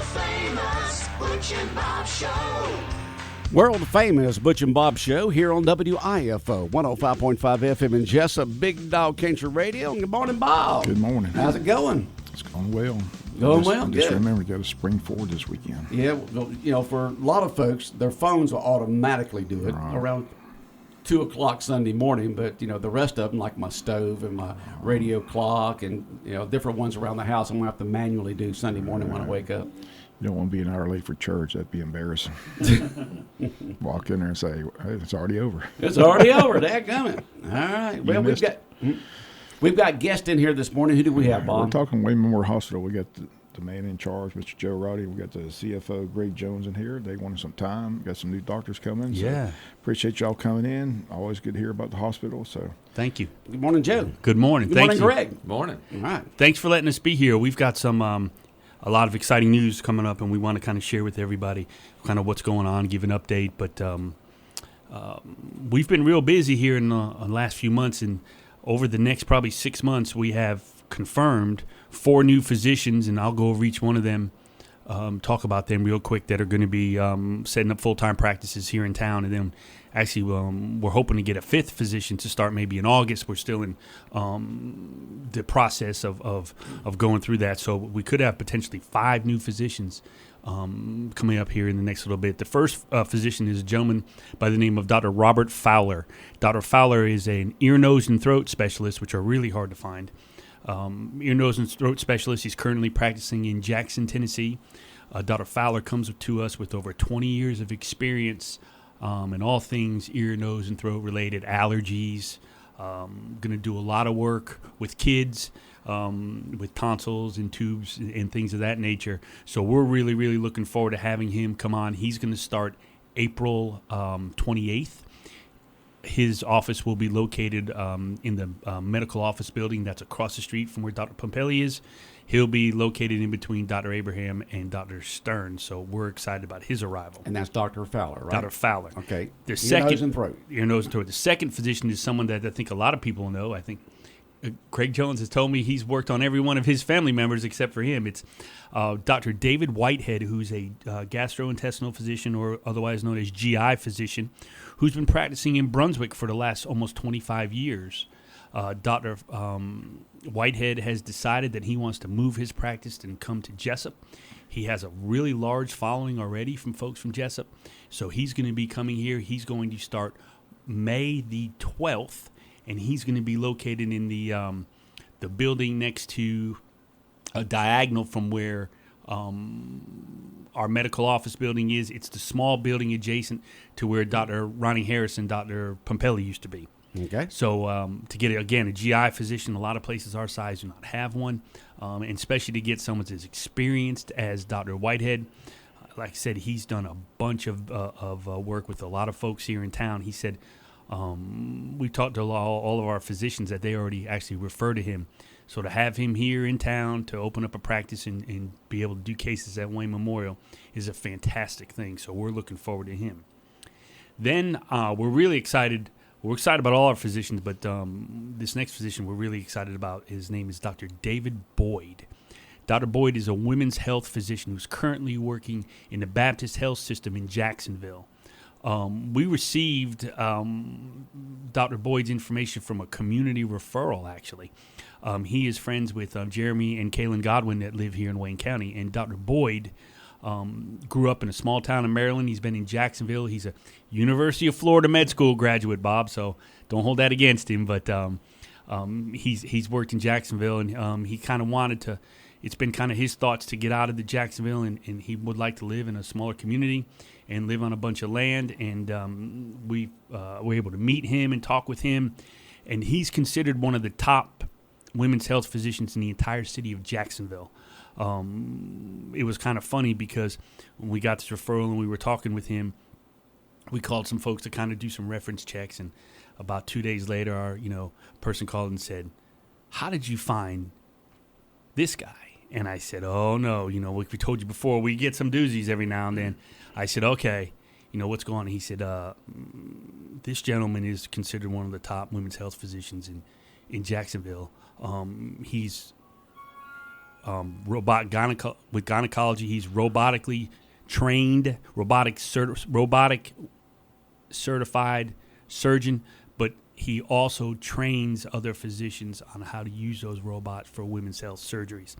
famous Butch and Bob Show. World famous Butch and Bob Show here on WIFO 105.5 FM in Jesup, Big Dog Country Radio. Good morning, Bob. Good morning. How's it going? It's going well. Good. Just remember, you got to spring forward this weekend. Yeah, well, you know, for a lot of folks, their phones will automatically do it around 2 o'clock Sunday morning, but, you know, the rest of them, like my stove and my radio clock and, you know, different ones around the house, I'm going to have to manually do Sunday morning when I wake up. You don't want to be an hour late for church. That'd be embarrassing. Walk in there and say, hey, it's already over. It's already over. Dadgummit. All right. Well, we've got guests in here this morning. Who do we have, Bob? We're talking Wayne Memorial Hospital. We got the man in charge, Mr. Joe Ierardi. We got the CFO, Greg Jones, in here. They wanted some time. Got some new doctors coming. Yeah. So appreciate y'all coming in. Always good to hear about the hospital. So thank you. Good morning, Joe. Good morning. Good morning, Greg. Good morning. All right. Thanks for letting us be here. We've got some a lot of exciting news coming up, and we want to kind of share with everybody kind of what's going on, give an update. But we've been real busy here in the last few months, and over the next probably 6 months, we have confirmed 4 new physicians, and I'll go over each one of them, talk about them real quick, that are going to be setting up full-time practices here in town. And then actually we're hoping to get a 5th physician to start maybe in August. We're still in the process of going through that. So we could have potentially 5 new physicians coming up here in the next little bit. The first physician is a gentleman by the name of Dr. Robert Fowler. Dr. Fowler is an ear, nose, and throat specialist, which are really hard to find. Ear, nose, and throat specialist. He's currently practicing in Jackson, Tennessee. Dr. Fowler comes to us with over 20 years of experience in all things ear, nose, and throat related, allergies. Going to do a lot of work with kids, with tonsils and tubes and things of that nature. So we're really, really looking forward to having him come on. He's going to start April 28th. His office will be located in the medical office building that's across the street from where Dr. Pompelli is. He'll be located in between Dr. Abraham and Dr. Stern, so we're excited about his arrival. And that's Dr. Fowler, right? Dr. Fowler. Okay. The Nose and throat. Ear, nose, and throat. The second physician is someone that I think a lot of people know. I think Craig Jones has told me he's worked on every one of his family members except for him. It's Dr. David Whitehead, who's a gastrointestinal physician, or otherwise known as GI physician, who's been practicing in Brunswick for the last almost 25 years. Dr. Whitehead has decided that he wants to move his practice and come to Jesup. He has a really large following already from folks from Jesup, so he's going to be coming here. He's going to start May the 12th, and he's going to be located in the building next to a diagonal from where our medical office building is. It's the small building adjacent to where Dr. Ronnie Harris and Dr. Pompelli used to be. Okay. So to get, again, a GI physician, a lot of places our size do not have one, and especially to get someone as experienced as Dr. Whitehead. Like I said, he's done a bunch of work with a lot of folks here in town. He said we talked to all of our physicians that they already actually refer to him. So to have him here in town to open up a practice and be able to do cases at Wayne Memorial is a fantastic thing. So we're looking forward to him. Then we're really excited. We're excited about all our physicians, but this next physician we're really excited about, his name is Dr. David Boyd. Dr. Boyd is a women's health physician who's currently working in the Baptist Health System in Jacksonville. We received Dr. Boyd's information from a community referral, actually. He is friends with Jeremy and Kaylin Godwin that live here in Wayne County, and Dr. Boyd grew up in a small town in Maryland. He's been in Jacksonville. He's a University of Florida med school graduate, Bob, so don't hold that against him. But he's worked in Jacksonville, and he kind of wanted to – it's been kind of his thoughts to get out of the Jacksonville, and he would like to live in a smaller community and live on a bunch of land. And we were able to meet him and talk with him, and he's considered one of the top women's health physicians in the entire city of Jacksonville. It was kind of funny because when we got this referral and we were talking with him, we called some folks to kind of do some reference checks, and about 2 days later, our person called and said, "How did you find this guy?" And I said, "Oh no, we told you before, we get some doozies every now and then." I said, "Okay, what's going on?" He said, "This gentleman is considered one of the top women's health physicians in Jacksonville. He's with gynecology. He's robotically trained, robotic certified surgeon, but he also trains other physicians on how to use those robots for women's health surgeries.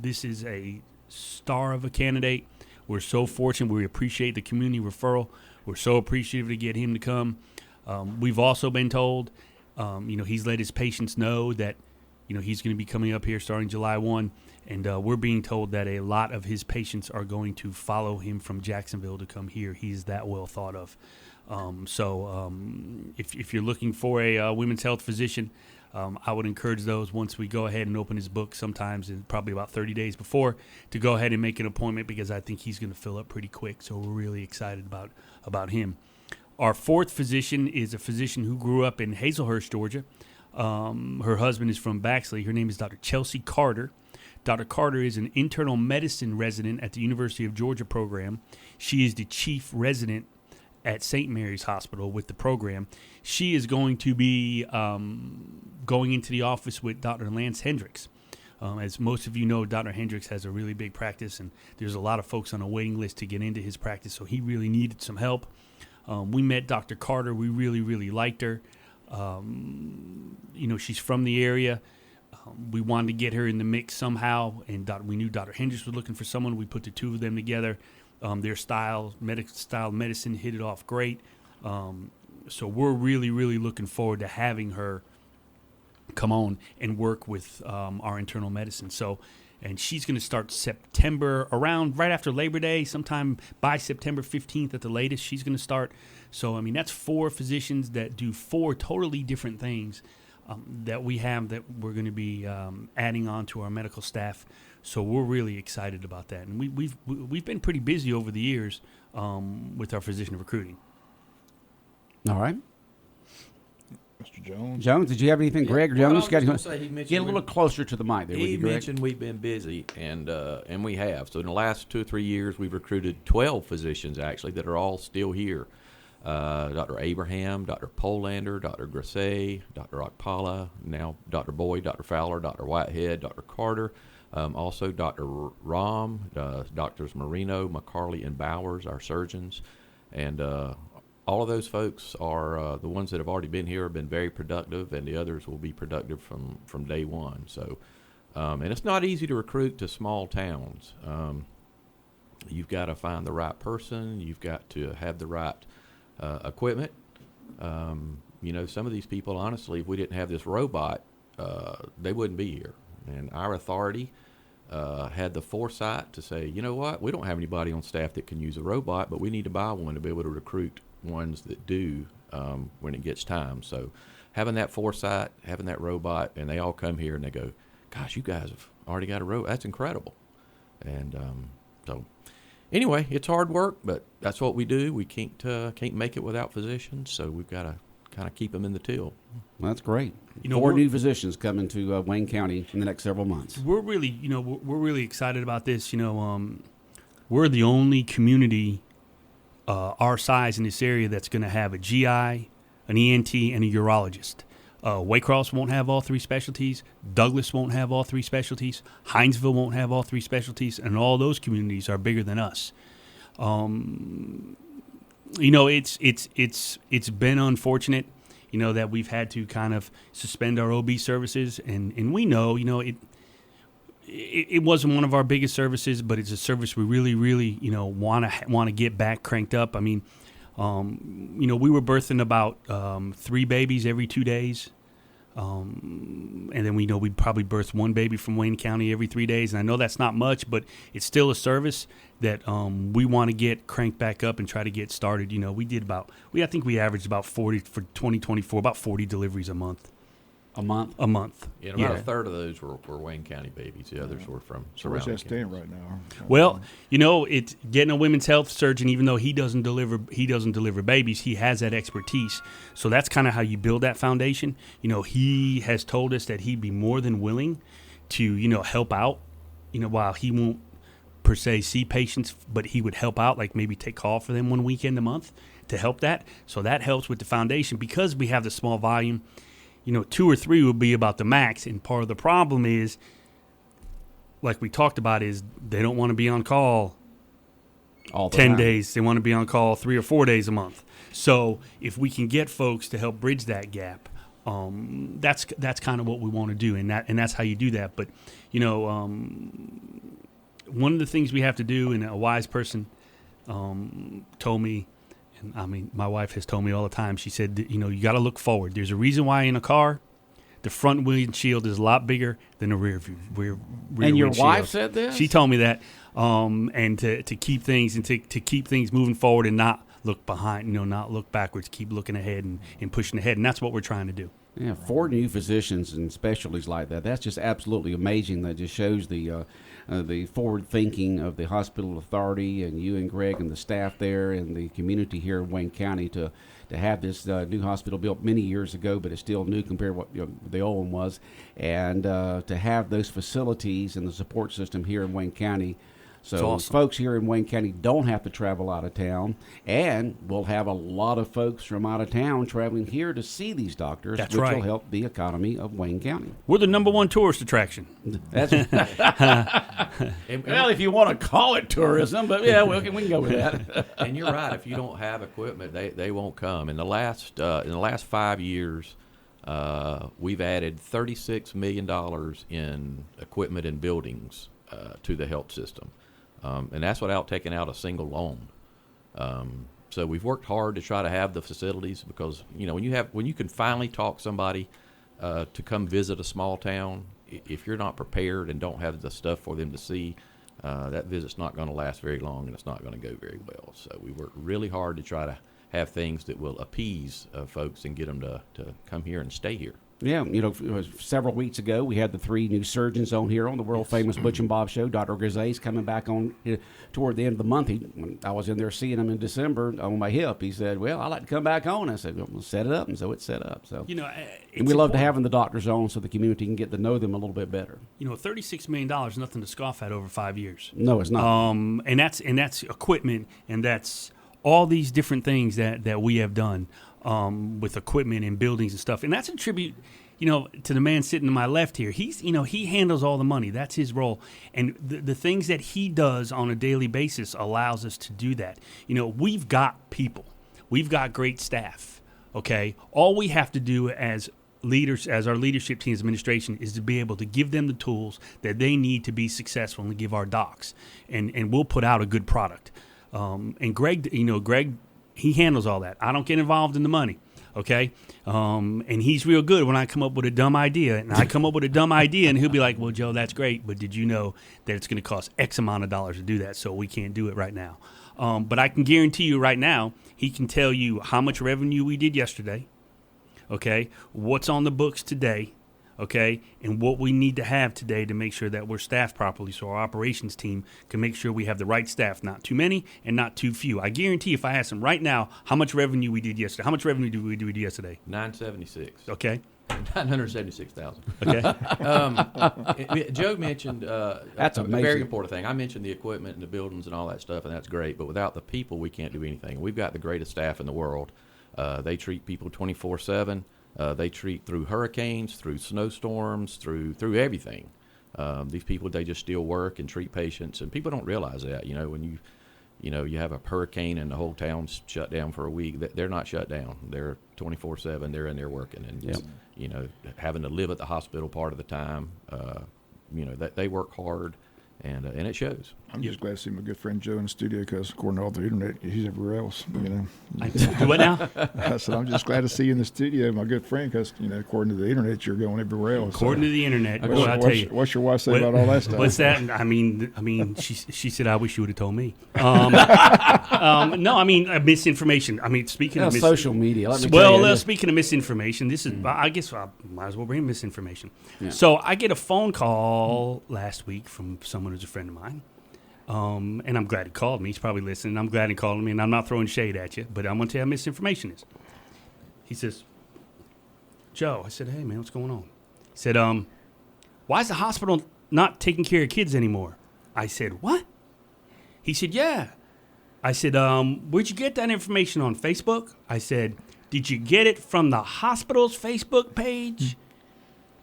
This is a star of a candidate. We're so fortunate. We appreciate the community referral. We're so appreciative to get him to come. We've also been told, he's let his patients know that, he's going to be coming up here starting July 1. And we're being told that a lot of his patients are going to follow him from Jacksonville to come here. He's that well thought of. If you're looking for a women's health physician, I would encourage those once we go ahead and open his book sometimes, probably about 30 days before, to go ahead and make an appointment because I think he's going to fill up pretty quick. So we're really excited about him. Our fourth physician is a physician who grew up in Hazelhurst, Georgia. Her husband is from Baxley. Her name is Dr. Chelsea Carter. Dr. Carter is an internal medicine resident at the University of Georgia program. She is the chief resident at St. Mary's Hospital with the program. She is going to be going into the office with Dr. Lance Hendricks. As most of you know, Dr. Hendricks has a really big practice, and there's a lot of folks on a waiting list to get into his practice, so he really needed some help. We met Dr. Carter. We really, really liked her. She's from the area. We wanted to get her in the mix somehow, and we knew Dr. Hendricks was looking for someone. We put the two of them together. Their style medicine hit it off great. So we're really, really looking forward to having her come on and work with our internal medicine. And she's going to start September, right after Labor Day, sometime by September 15th at the latest, she's going to start. So, that's 4 physicians that do 4 totally different things that we have that we're going to be adding on to our medical staff. So we're really excited about that. And we've been pretty busy over the years with our physician recruiting. All right. Mr. Jones. Jones, did you have anything? Greg or Jones? Well, I was gonna say, he mentioned get a little closer to the mic there. He Greg. mentioned we've been busy, and we have. So in the last 2 or 3 years, we've recruited 12 physicians, actually, that are all still here. Dr. Abraham, Dr. Polander, Dr. Grasset, Dr. Akpala, now Dr. Boyd, Dr. Fowler, Dr. Whitehead, Dr. Carter, also Dr. Ram, Drs. Marino, McCarley, and Bowers, our surgeons. And all of those folks are the ones that have already been here have been very productive, and the others will be productive from day one. So, and it's not easy to recruit to small towns. You've got to find the right person. You've got to have the right equipment. Some of these people, honestly, if we didn't have this robot, they wouldn't be here. And our authority had the foresight to say, you know what, we don't have anybody on staff that can use a robot, but we need to buy one to be able to recruit ones that do when it gets time. So having that foresight, having that robot, and they all come here and they go, gosh, you guys have already got a robot. That's incredible. And so anyway, it's hard work, but that's what we do. We can't make it without physicians, so we've got to kind of keep them in the till. Well, that's great. 4 new physicians coming to Wayne County in the next several months. We're really excited about this. We're the only community our size in this area that's going to have a GI, an ENT, and a urologist. Waycross won't have all 3 specialties. Douglas won't have all 3 specialties. Hinesville won't have all 3 specialties, and all those communities are bigger than us. It's been unfortunate, that we've had to kind of suspend our OB services, and we know, it wasn't one of our biggest services, but it's a service we really, really, want to get back cranked up. We were birthing about 3 babies every 2 days. And then we know we'd probably birth 1 baby from Wayne County every 3 days. And I know that's not much, but it's still a service that we want to get cranked back up and try to get started. I think we averaged about 40 for 2024, about 40 deliveries a month. A month? A month. Yeah, about a third of those were Wayne County babies. The others were from surrounding Where's that stand right now? Well, it's getting a women's health surgeon. Even though he doesn't deliver babies, he has that expertise. So that's kind of how you build that foundation. He has told us that he'd be more than willing to help out. While he won't per se see patients, but he would help out, like maybe take call for them 1 weekend a month to help that. So that helps with the foundation because we have the small volume. 2 or 3 would be about the max. And part of the problem is like we talked about, is they don't want to be on call All the 10 time. days. They want to be on call 3 or 4 days a month. So if we can get folks to help bridge that gap, that's kind of what we want to do, and that's how you do that. But one of the things we have to do, and a wise person told me, and I mean my wife has told me all the time. She said, that, you got to look forward. There's a reason why in a car, the front windshield is a lot bigger than the rear And your windshield. wife said this? She told me that, and to keep things and to keep things moving forward and not look behind, not look backwards, keep looking ahead and pushing ahead, and that's what we're trying to do. Yeah, 4 new physicians and specialties like that. That's just absolutely amazing. That just shows the forward thinking of the hospital authority and you and Greg and the staff there and the community here in Wayne County to have this new hospital built many years ago, but it's still new compared to what the old one was, and to have those facilities and the support system here in Wayne County. So awesome. Folks here in Wayne County don't have to travel out of town, and we'll have a lot of folks from out of town traveling here to see these doctors, That's which right. will help the economy of Wayne County. We're the #1 tourist attraction. That's well, if you want to call it tourism, but yeah, we can go with that. And you're right. If you don't have equipment, they won't come. In the last 5 years, we've added $36 million in equipment and buildings to the health system, and that's without taking out a single loan. So we've worked hard to try to have the facilities, because when you can finally talk somebody to come visit a small town, if you're not prepared and don't have the stuff for them to see, that visit's not going to last very long, and it's not going to go very well. So we work really hard to try to have things that will appease folks and get them to come here and stay here. Yeah, several weeks ago, we had the 3 new surgeons on here on the world-famous Butch and Bob Show. Dr. Griset's coming back on toward the end of the month. When I was in there seeing him in December on my hip. He said, well, I'd like to come back on. I said, well, we'll set it up, and so it's set up. So, and we love to having the doctors on so the community can get to know them a little bit better. $36 million is nothing to scoff at over 5 years. No, it's not. And that's equipment, and that's all these different things that we have done with equipment and buildings and stuff. And that's a tribute, to the man sitting to my left here. He handles all the money. That's his role. And the things that he does on a daily basis allows us to do that. We've got people. We've got great staff, okay? All we have to do as leaders, as our leadership team's administration, is to be able to give them the tools that they need to be successful and to give our docs. And we'll put out a good product. And Greg, he handles all that. I don't get involved in the money, okay? And he's real good when I come up with a dumb idea. And I come up with a dumb idea, and he'll be like, well, Joe, that's great, but did you know that it's going to cost X amount of dollars to do that, so we can't do it right now. But I can guarantee you right now, he can tell you how much revenue we did yesterday, okay, what's on the books today, okay, and what we need to have today to make sure that we're staffed properly, so our operations team can make sure we have the right staff, not too many and not too few. I guarantee if I ask him right now how much revenue we did yesterday, how much revenue did we do yesterday? 976. Okay. 976,000. Okay. Joe mentioned That's a amazing. very important thing. I mentioned the equipment and the buildings and all that stuff, and that's great. But without the people, we can't do anything. We've got the greatest staff in the world. They treat people 24/7. They treat through hurricanes, through snowstorms, through everything. These people, they just still work and treat patients, and people don't realize that. When you have a hurricane and the whole town's shut down for a week, they're not shut down. They're 24/7. They're in there working, and having to live at the hospital part of the time. That they work hard, and it shows. I'm just glad to see my good friend Joe in the studio, because according to all the internet, he's everywhere else. Do what now? I said I'm just glad to see you in the studio, my good friend, because according to the internet, you're going everywhere else. According to the internet, boy, I tell you. What's your wife say about all that stuff? What's that? I mean, she said, I wish you would have told me. No, I mean, misinformation. I mean, speaking of social media. Let me tell you. Speaking of misinformation, this is, I guess I might as well bring misinformation. Yeah. So I get a phone call last week from someone who's a friend of mine. And I'm glad he called me. He's probably listening. I'm glad he called me, and I'm not throwing shade at you, but I'm going to tell you how misinformation is. He says, Joe, I said, hey, man, what's going on? He said, why is the hospital not taking care of kids anymore? I said, what? He said, yeah. I said, where'd you get that information on Facebook? I said, did you get it from the hospital's Facebook page?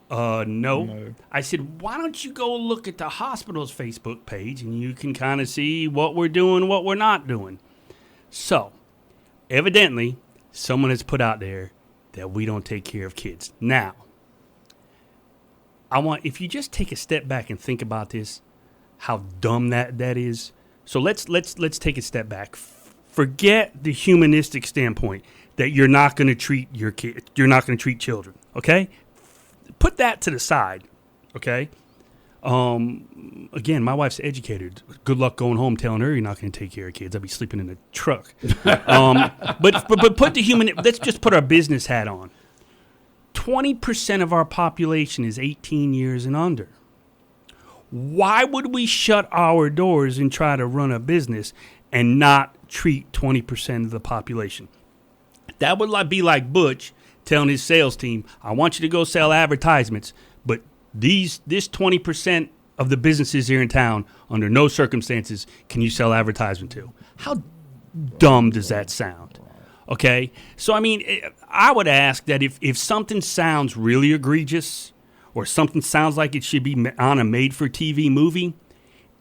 No. No. I said, why don't you go look at the hospital's Facebook page and you can kind of see what we're doing, what we're not doing. So, evidently, someone has put out there that we don't take care of kids. Now, if you just take a step back and think about this, how dumb that is. So let's take a step back. Forget the humanistic standpoint that you're not going to treat your kid, you're not going to treat children, okay? Put that to the side, okay? Again, my wife's educated. Good luck going home telling her you're not going to take care of kids. I'll be sleeping in a truck. But put the human. Let's just put our business hat on. 20% of our population is 18 years and under. Why would we shut our doors and try to run a business and not treat 20% of the population? That would be like Butch telling his sales team, I want you to go sell advertisements, but this 20% of the businesses here in town, under no circumstances can you sell advertisement to. How dumb does that sound? Okay? So, I mean, I would ask that if something sounds really egregious or something sounds like it should be on a made-for-TV movie,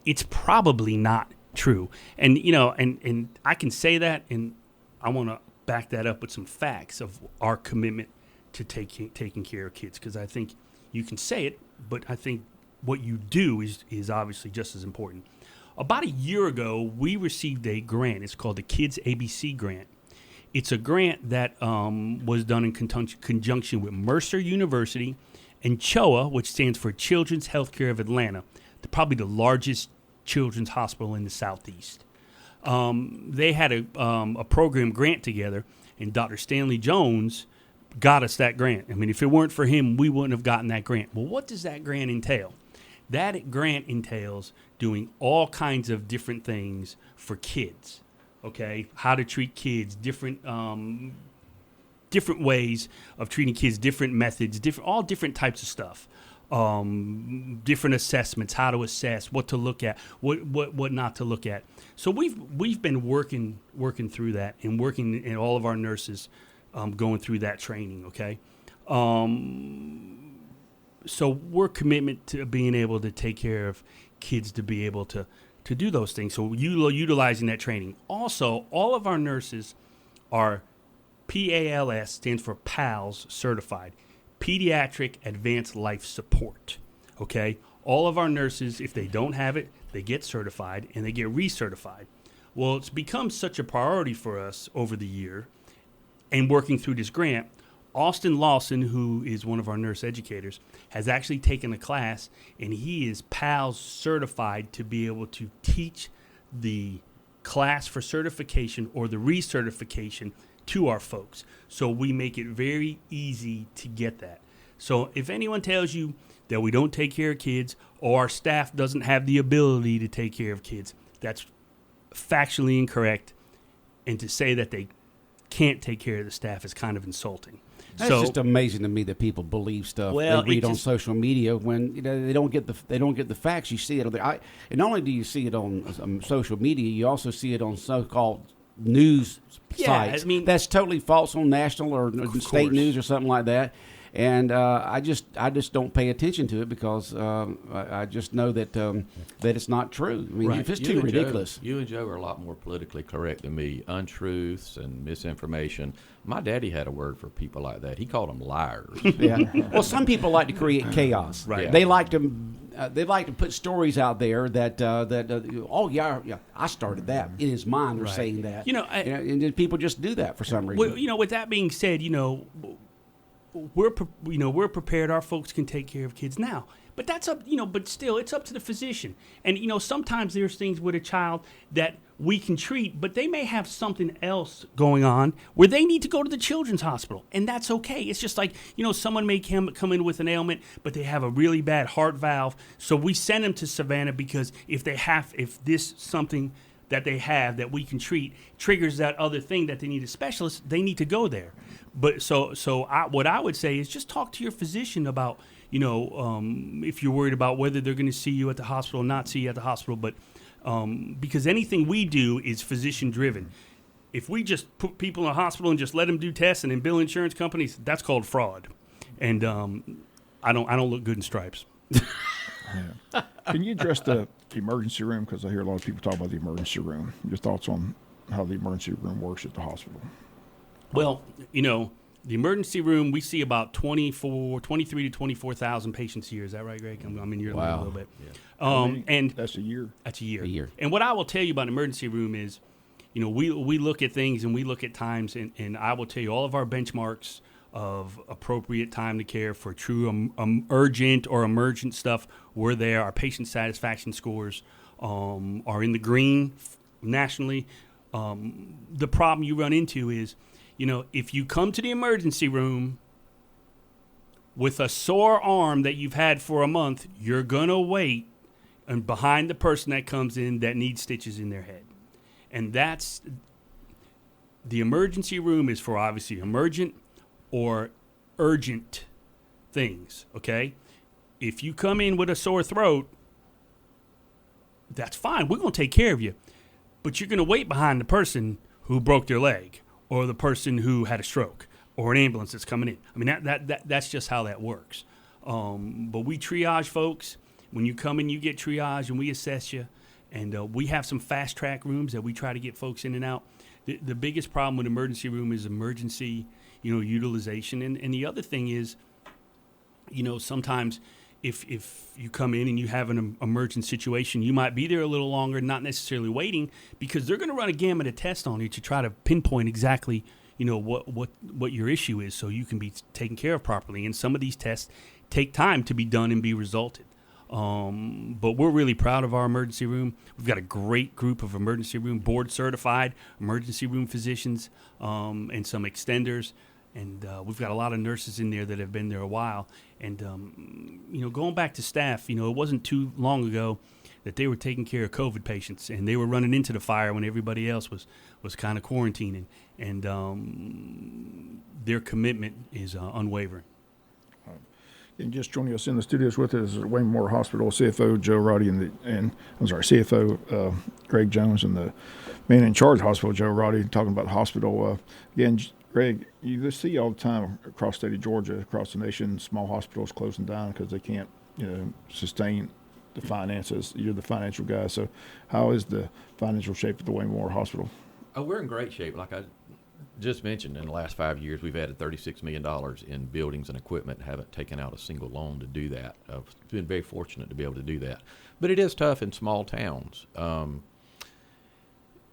it's probably not true. And, and I can say that, and I want to back that up with some facts of our commitment to taking care of kids, because I think you can say it, but I think what you do is obviously just as important. About a year ago, we received a grant. It's called the Kids ABC Grant. It's a grant that was done in conjunction with Mercer University and CHOA, which stands for Children's Healthcare of Atlanta, probably the largest children's hospital in the Southeast. They had a program grant together, and Dr. Stanley Jones got us that grant. I mean, if it weren't for him, we wouldn't have gotten that grant. Well, what does that grant entail? That grant entails doing all kinds of different things for kids, okay? How to treat kids, different ways of treating kids, different methods, all different types of stuff. Different assessments, how to assess, what to look at, what not to look at. So we've been working through that and working, and all of our nurses going through that training. Okay, so we're commitment to being able to take care of kids, to be able to do those things. So utilizing that training. Also, all of our nurses are PALS, stands for PALS certified. Pediatric Advanced Life Support, okay? All of our nurses, if they don't have it, they get certified and they get recertified. Well, it's become such a priority for us over the year and working through this grant. Austin Lawson, who is one of our nurse educators, has actually taken a class, and he is PALS certified to be able to teach the class for certification or the recertification to our folks. So we make it very easy to get that. So if anyone tells you that we don't take care of kids or our staff doesn't have the ability to take care of kids, that's factually incorrect. And to say that they can't take care of the staff is kind of insulting. That's just amazing to me that people believe stuff they read on social media when they don't get the facts. You see it, and not only do you see it on social media, you also see it on so-called news sites. I mean, that's totally false on national or state news or something like that. And I just don't pay attention to it because I just know that it's not true. I mean, right. If it's too ridiculous. You and Joe are a lot more politically correct than me. Untruths and misinformation. My daddy had a word for people like that. He called them liars. Yeah. Well, some people like to create chaos. Right. Yeah. They like to put stories out there that oh yeah, I started that. It is mine. They're Right. saying that. And then people just do that for some reason. Well, with that being said, we're prepared. Our folks can take care of kids now, but that's up. But still, it's up to the physician. And sometimes there's things with a child that we can treat, but they may have something else going on where they need to go to the children's hospital, and that's okay. It's just like someone may come in with an ailment, but they have a really bad heart valve, so we send them to Savannah because if this something that they have that we can treat triggers that other thing that they need a specialist, they need to go there. But what I would say is just talk to your physician about, if you're worried about whether they're going to see you at the hospital or not see you at the hospital. But because anything we do is physician driven. If we just put people in a hospital and just let them do tests and then bill insurance companies, that's called fraud. And I don't look good in stripes. Yeah. Can you address the emergency room? Because I hear a lot of people talk about the emergency room. Your thoughts on how the emergency room works at the hospital? Well, the emergency room, we see about 23 to 24,000 patients a year. Is that right, Greg? I'm in your line a little bit. Yeah. And that's a year. That's a year. A year. And what I will tell you about an emergency room is, we look at things and we look at times, and I will tell you all of our benchmarks of appropriate time to care for true urgent or emergent stuff were there. Our patient satisfaction scores are in the green nationally. The problem you run into is, if you come to the emergency room with a sore arm that you've had for a month, you're going to wait and behind the person that comes in that needs stitches in their head. And that's the emergency room is for obviously emergent or urgent things, okay? If you come in with a sore throat, that's fine. We're going to take care of you. But you're going to wait behind the person who broke their leg or the person who had a stroke or an ambulance that's coming in. I mean, that's just how that works. But we triage folks. When you come in, you get triaged and we assess you. And we have some fast track rooms that we try to get folks in and out. The biggest problem with emergency room is emergency, utilization. And the other thing is, sometimes if you come in and you have an emergent situation, you might be there a little longer, not necessarily waiting, because they're going to run a gamut of tests on you to try to pinpoint exactly, what your issue is so you can be taken care of properly. And some of these tests take time to be done and be resulted. But we're really proud of our emergency room. We've got a great group of emergency room board certified emergency room physicians, and some extenders. And we've got a lot of nurses in there that have been there a while. And, going back to staff, it wasn't too long ago that they were taking care of COVID patients and they were running into the fire when everybody else was kind of quarantining. And their commitment is unwavering. And just joining us in the studios with us is Wayne Memorial Hospital CFO Ierardi CFO Greg Jones, and the man in charge of the hospital, Ierardi, talking about the hospital. Again, Greg, you just see all the time across the state of Georgia, across the nation, small hospitals closing down because they can't, sustain the finances. You're the financial guy, so how is the financial shape of the Wayne Memorial Hospital? Oh, we're in great shape. Like I just mentioned, in the last 5 years, we've added $36 million in buildings and equipment. Haven't taken out a single loan to do that. I've been very fortunate to be able to do that. But it is tough in small towns. And,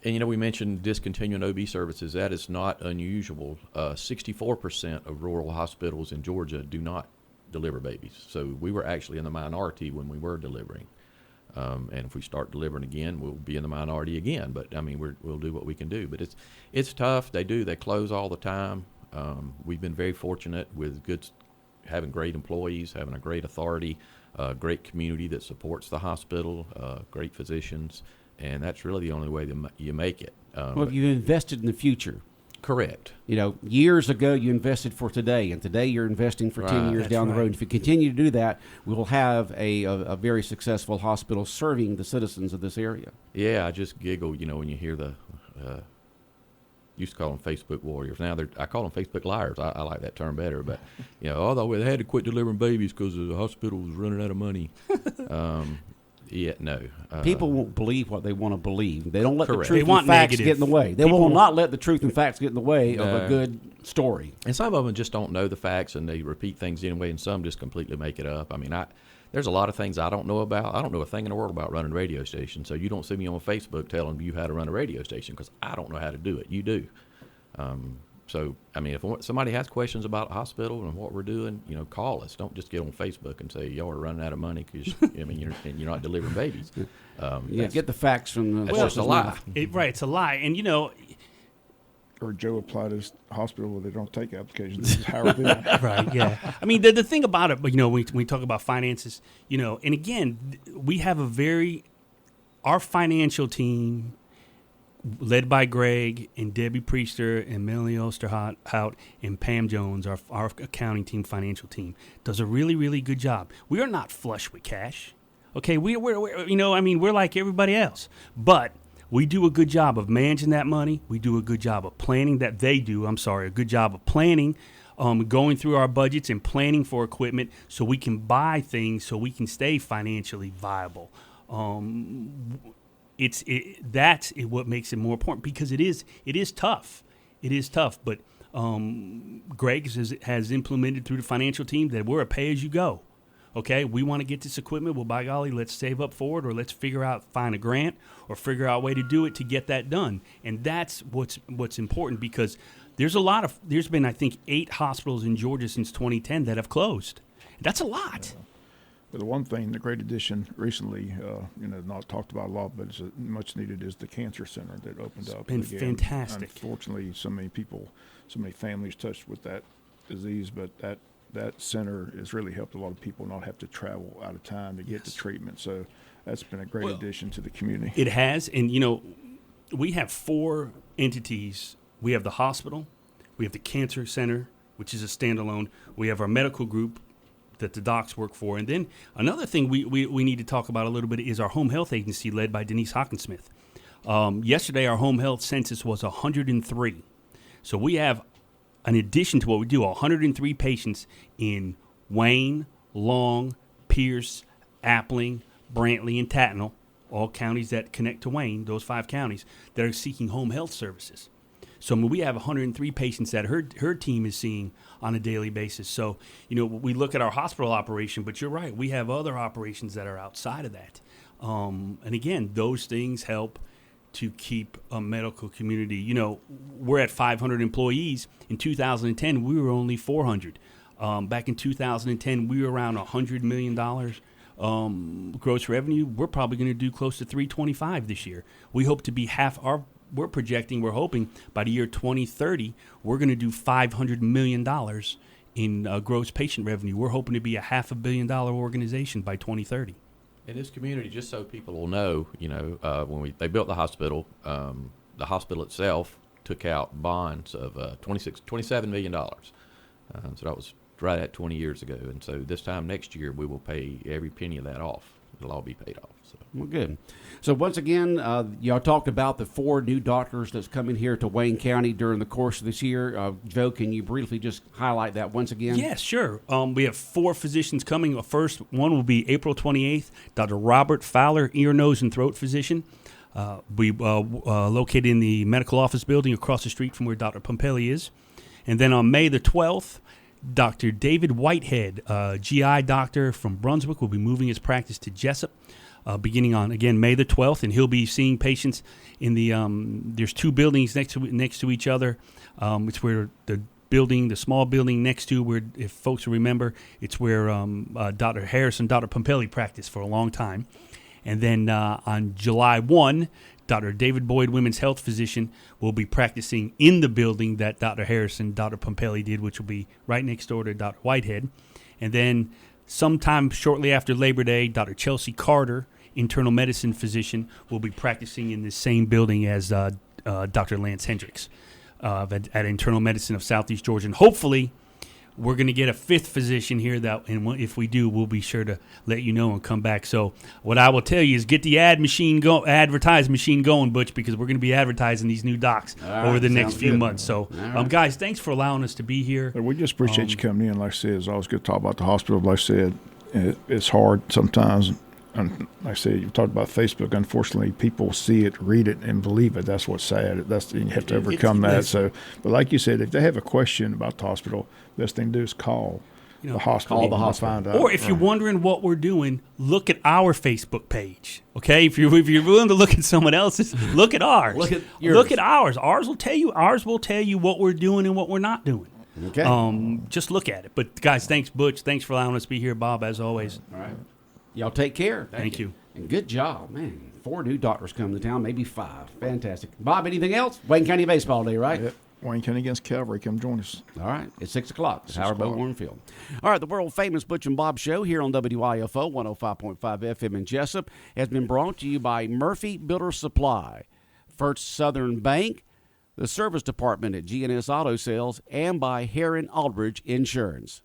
we mentioned discontinuing OB services. That is not unusual. 64% of rural hospitals in Georgia do not deliver babies. So we were actually in the minority when we were delivering. And if we start delivering again, we'll be in the minority again. But, we'll do what we can do. But it's tough. They close all the time. We've been very fortunate with having great employees, having a great authority, great community that supports the hospital, great physicians. And that's really the only way that you make it. Well, you invested in the future. Correct. Years ago you invested for today, and today you're investing for 10 years down the road. If you continue to do that, we'll have a very successful hospital serving the citizens of this area. Yeah, I just giggle, when you hear the used to call them Facebook warriors. Now I call them Facebook liars. I like that term better. But, although they had to quit delivering babies because the hospital was running out of money. Yeah, no. People won't believe what they want to believe. They don't let Correct. the truth and facts get in the way. They will not let the truth and facts get in the way of a good story. And some of them just don't know the facts, and they repeat things anyway, and some just completely make it up. There's a lot of things I don't know about. I don't know a thing in the world about running a radio station, so you don't see me on Facebook telling you how to run a radio station because I don't know how to do it. You do. So, if somebody has questions about the hospital and what we're doing, call us. Don't just get on Facebook and say, y'all are running out of money because, you're not delivering babies. Get the facts from the... That's just a lie. It's a lie. And, Or Joe applied to his hospital where they don't take applications. This is Howard Bennett. Right, yeah. The thing about it, when we talk about finances, and again, we have our financial team, led by Greg and Debbie Priester and Melanie Osterhout and Pam Jones, our accounting team, financial team, does a really, really good job. We are not flush with cash. Okay, we're like everybody else. But we do a good job of managing that money. We do a good job of planning a good job of planning going through our budgets and planning for equipment so we can buy things so we can stay financially viable. That's what makes it more important, because it is tough. It is tough, but Greg has implemented through the financial team that we're a pay-as-you-go. Okay, we want to get this equipment. Well, by golly, let's save up for it, or let's find a grant, or figure out a way to do it to get that done. And that's what's important, because there's been, I think, 8 hospitals in Georgia since 2010 that have closed. That's a lot. But the one thing, the great addition recently, not talked about a lot, but it's much needed, is the cancer center that opened up. Been fantastic. Unfortunately, so many people, so many families touched with that disease, but that center has really helped a lot of people not have to travel out of town to get the treatment. So that's been a great addition to the community. It has, and we have 4 entities. We have the hospital, we have the cancer center, which is a standalone. We have our medical group that the docs work for, and then another thing we need to talk about a little bit is our home health agency led by Denise Hockensmith. Yesterday, our home health census was 103. So we have, in addition to what we do, 103 patients in Wayne, Long, Pierce, Appling, Brantley, and Tatnall, all counties that connect to Wayne, those 5 counties, that are seeking home health services. So we have 103 patients that her team is seeing on a daily basis. So, we look at our hospital operation, but you're right, we have other operations that are outside of that. And again, those things help to keep a medical community. We're at 500 employees. In 2010, we were only 400. Back in 2010, we were around $100 million gross revenue. We're probably going to do close to 325 this year. We hope to be we're hoping by the year 2030, we're going to do $500 million in gross patient revenue. We're hoping to be a $500 million organization by 2030. In this community, just so people will know, when they built the hospital itself took out bonds of $27 million. So that was right at 20 years ago. And so this time next year, we will pay every penny of that off. It'll all be paid off. So. Well, good. So once again, y'all talked about the 4 new doctors that's coming here to Wayne County during the course of this year. Joe, can you briefly just highlight that once again? Yes, sure. We have 4 physicians coming. The first one will be April 28th, Dr. Robert Fowler, ear, nose, and throat physician. We located in the medical office building across the street from where Dr. Pompelli is. And then on May the 12th, Dr. David Whitehead, GI doctor from Brunswick, will be moving his practice to Jesup, beginning on, again, May the 12th, and he'll be seeing patients in the, there's 2 buildings next to each other. It's where the small building next to, where, if folks remember, it's where Dr. Harris and Dr. Pompelli practiced for a long time. And then on July 1, Dr. David Boyd, women's health physician, will be practicing in the building that Dr. Harris and Dr. Pompelli did, which will be right next door to Dr. Whitehead. And then sometime shortly after Labor Day, Dr. Chelsea Carter, internal medicine physician, will be practicing in the same building as Dr. Lance Hendricks at Internal Medicine of Southeast Georgia. And hopefully, we're going to get a 5th physician here, and if we do, we'll be sure to let you know and come back. So what I will tell you is get the advertise machine going, Butch, because we're going to be advertising these new docs over the next few months. So, guys, thanks for allowing us to be here. But we just appreciate you coming in. Like I said, it's always good to talk about the hospital. Like I said, it's hard sometimes. And like I said, you talked about Facebook. Unfortunately, people see it, read it, and believe it. That's what's sad. You have to overcome that. So, but like you said, if they have a question about the hospital, best thing to do is call the hospital. Call the hospital. Find out. Or if you're wondering what we're doing, look at our Facebook page. Okay, if you're willing to look at someone else's, look at ours. Look at yours. Look at ours. Ours will tell you what we're doing and what we're not doing. Okay. Just look at it. But guys, thanks, Butch. Thanks for allowing us to be here, Bob. As always. All right. Y'all take care. Thank you. And good job, man. 4 new doctors coming to town, maybe 5. Fantastic. Bob, anything else? Wayne County Baseball Day, right? Yep. Wayne County against Calvary. Come join us. All right. It's 6 o'clock. It's Howard Boat Warren Field. All right. The world-famous Butch and Bob Show here on WIFO 105.5 FM in Jesup has been brought to you by Murphy Builder Supply, First Southern Bank, the Service Department at G&S Auto Sales, and by Heron Aldridge Insurance.